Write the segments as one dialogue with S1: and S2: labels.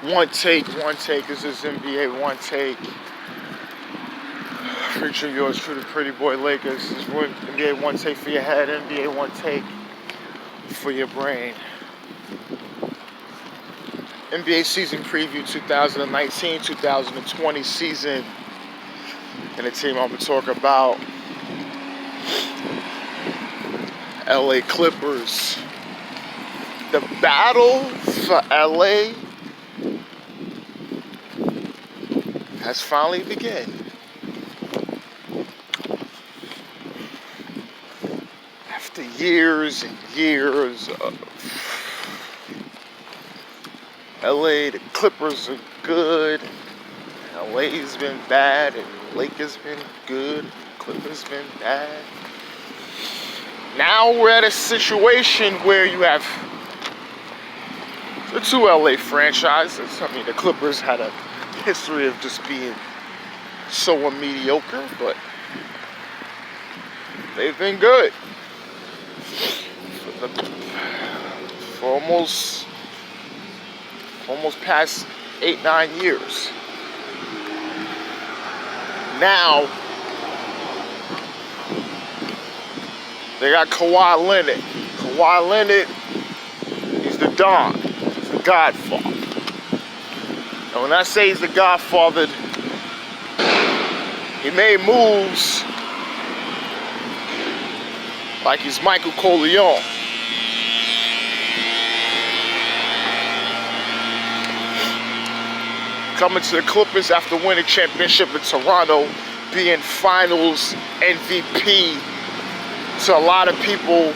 S1: One Take is this NBA One Take. Featuring yours truly, Pretty Boy Lakers. This is NBA One Take for your head, NBA One Take for your brain. NBA season preview 2019-2020 season. And the team I'm going to talk about, LA Clippers. The battle for LA has finally begun. After years and years of LA, the Clippers are good. LA's been bad, and Lakers been good. Clippers been bad. Now we're at a situation where you have the two LA franchises. I mean, the Clippers had a history of just being so mediocre, but they've been good for almost past 8-9 years. Now they got Kawhi Leonard. Kawhi Leonard, he's the Don. He's the Godfather. And when I say he's the Godfather, he made moves like he's Michael Corleone. Coming to the Clippers after winning championship in Toronto, being finals MVP. To a lot of people,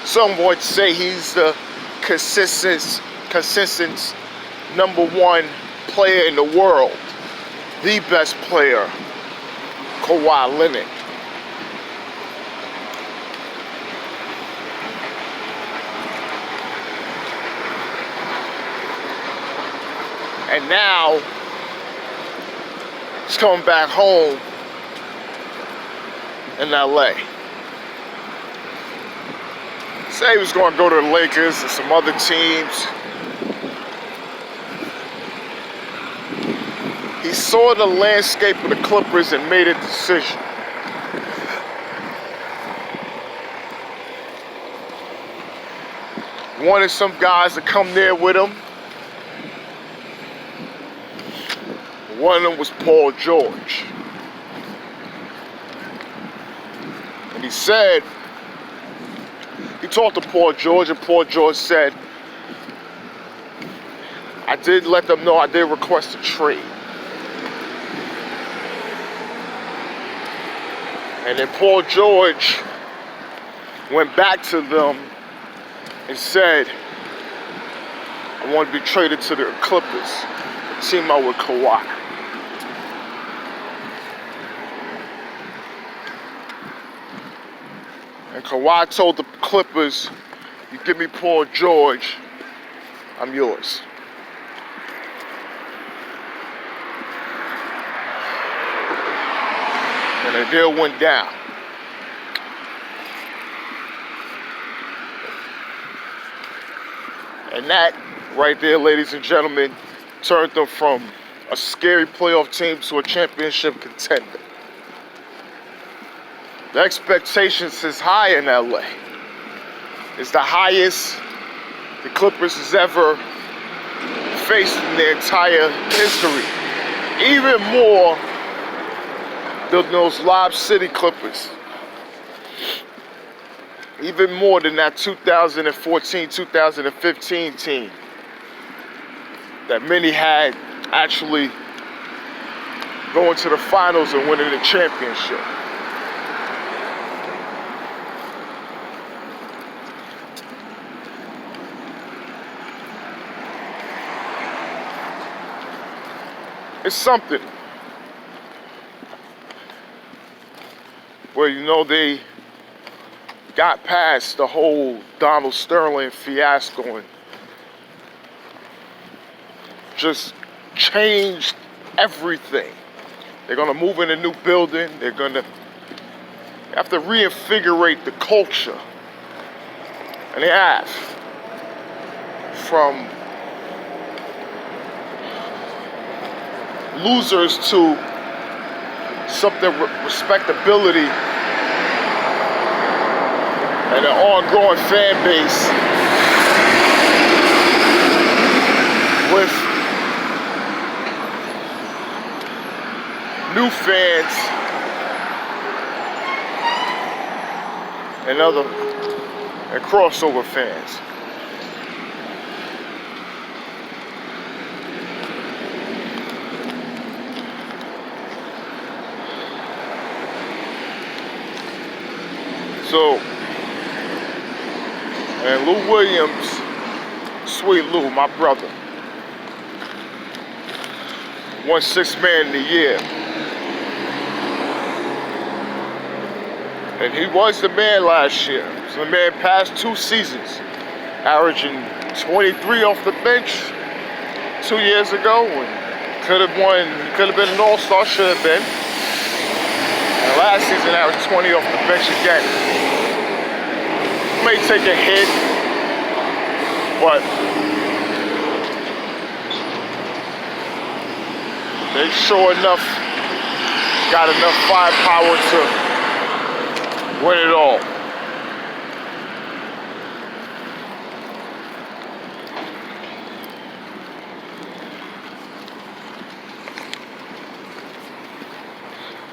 S1: some would say he's the consistent #1 player in the world, the best player, Kawhi Leonard. And now he's coming back home in LA. Say he was going to go to the Lakers and some other teams. He saw the landscape of the Clippers and made a decision. Wanted some guys to come there with him. One of them was Paul George. And he said, he talked to Paul George, and Paul George said, I did let them know I did request a trade. And then Paul George went back to them and said, I want to be traded to the Clippers, team out with Kawhi. And Kawhi told the Clippers, you give me Paul George, I'm yours. And the deal went down. And that right there, ladies and gentlemen, turned them from a scary playoff team to a championship contender. The expectations is high in LA. It's the highest the Clippers has ever faced in their entire history. Even more than those Lob City Clippers. Even more than that 2014-2015 team that many had actually going to the finals and winning the championship. It's something where, you know, they got past the whole Donald Sterling fiasco and just changed everything. They're gonna move in a new building. They're gonna have to reinvigorate the culture. And they have. from losers to something respectability and an ongoing fan base with new fans and crossover fans. So, and Lou Williams, sweet Lou, my brother, won Sixth Man of the Year. And he was the man last year. So the man passed 2 seasons, averaging 23 off the bench 2 years ago. And could have won, could have been an all-star, should have been. And last season, averaged 20 off the bench again. May take a hit, but they sure enough got enough firepower to win it all.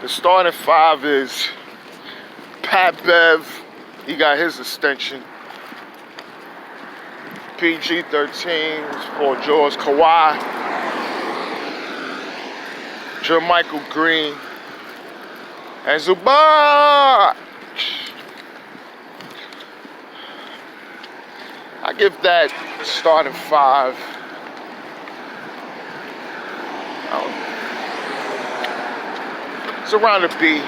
S1: The starting 5 is Pat Bev. He got his extension. PG-13 for George Kawhi. Jermichael Green. And Zubac. I give that starting 5. It's around a B.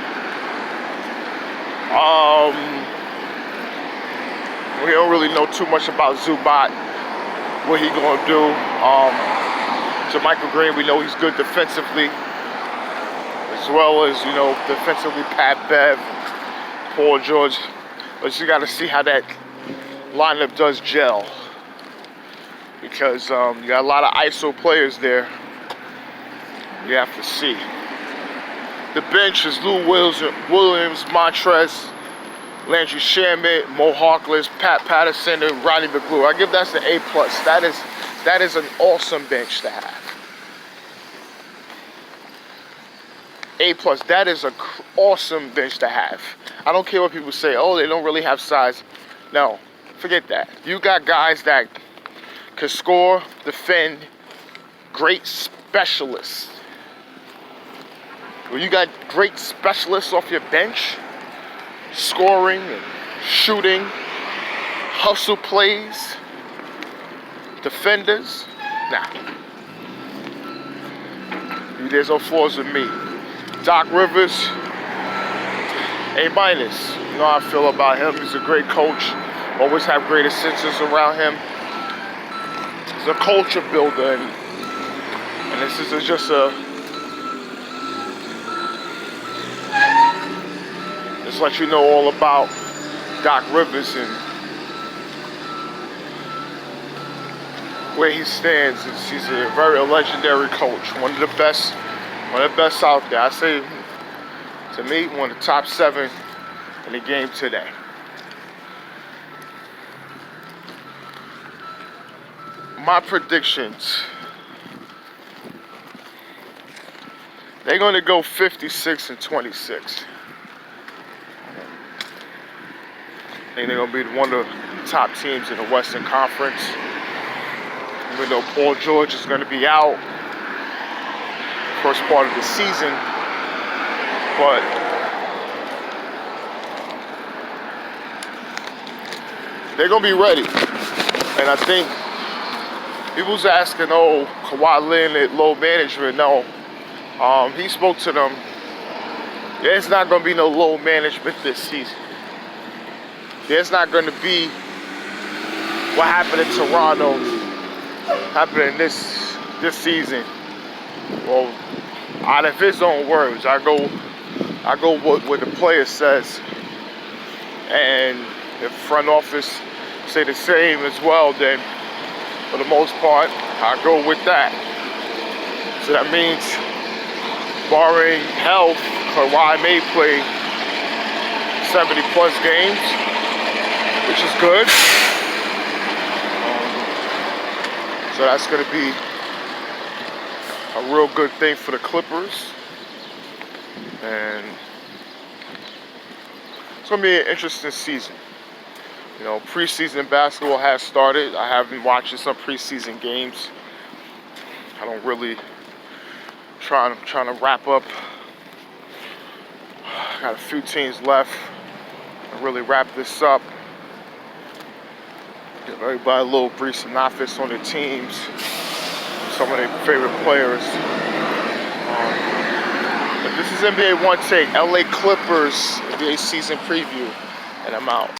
S1: We don't really know too much about Zubac, what he gonna do. Jermichael Green, we know he's good defensively, as well as, you know, defensively Pat Bev, Paul George. But you gotta see how that lineup does gel, because you got a lot of ISO players there. You have to see. The bench is Lou Williams, Montrez, Landry Shamet, Mo Harkless, Pat Patterson, and Rodney McGrew. I give that an A+. That is an awesome bench to have. A+. That is an awesome bench to have. I don't care what people say. Oh, they don't really have size. No, forget that. You got guys that can score, defend, great specialists. When you got great specialists off your bench, scoring and shooting, hustle plays, defenders, nah. There's no flaws with me. Doc Rivers, A-. You know how I feel about him. He's a great coach. Always have great assistants around him. He's a culture builder, and this is just just let you know all about Doc Rivers and where he stands. He's a very legendary coach, one of the best out there. I say, to me, one of the top 7 in the game today. My predictions: they're going to go 56 and 26. I think they're going to be one of the top teams in the Western Conference. Even though Paul George is going to be out first part of the season. But they're going to be ready. And I think people's asking, oh, Kawhi Leonard, low management. No. He spoke to them. There's not going to be no low management this season. There's not going to be what happened in Toronto happening this season. Well, out of his own words, I go what the player says, and if front office say the same as well, then for the most part, I go with that. So that means, barring health, Kawhi may play 70 plus games, which is good. So that's going to be a real good thing for the Clippers. And it's going to be an interesting season. You know, preseason basketball has started. I have been watching some preseason games. I don't really trying to wrap up. Got a few teams left to really wrap this up. Give everybody a little brief synopsis on their teams, some of their favorite players. But this is NBA One Take, LA Clippers NBA season preview, and I'm out.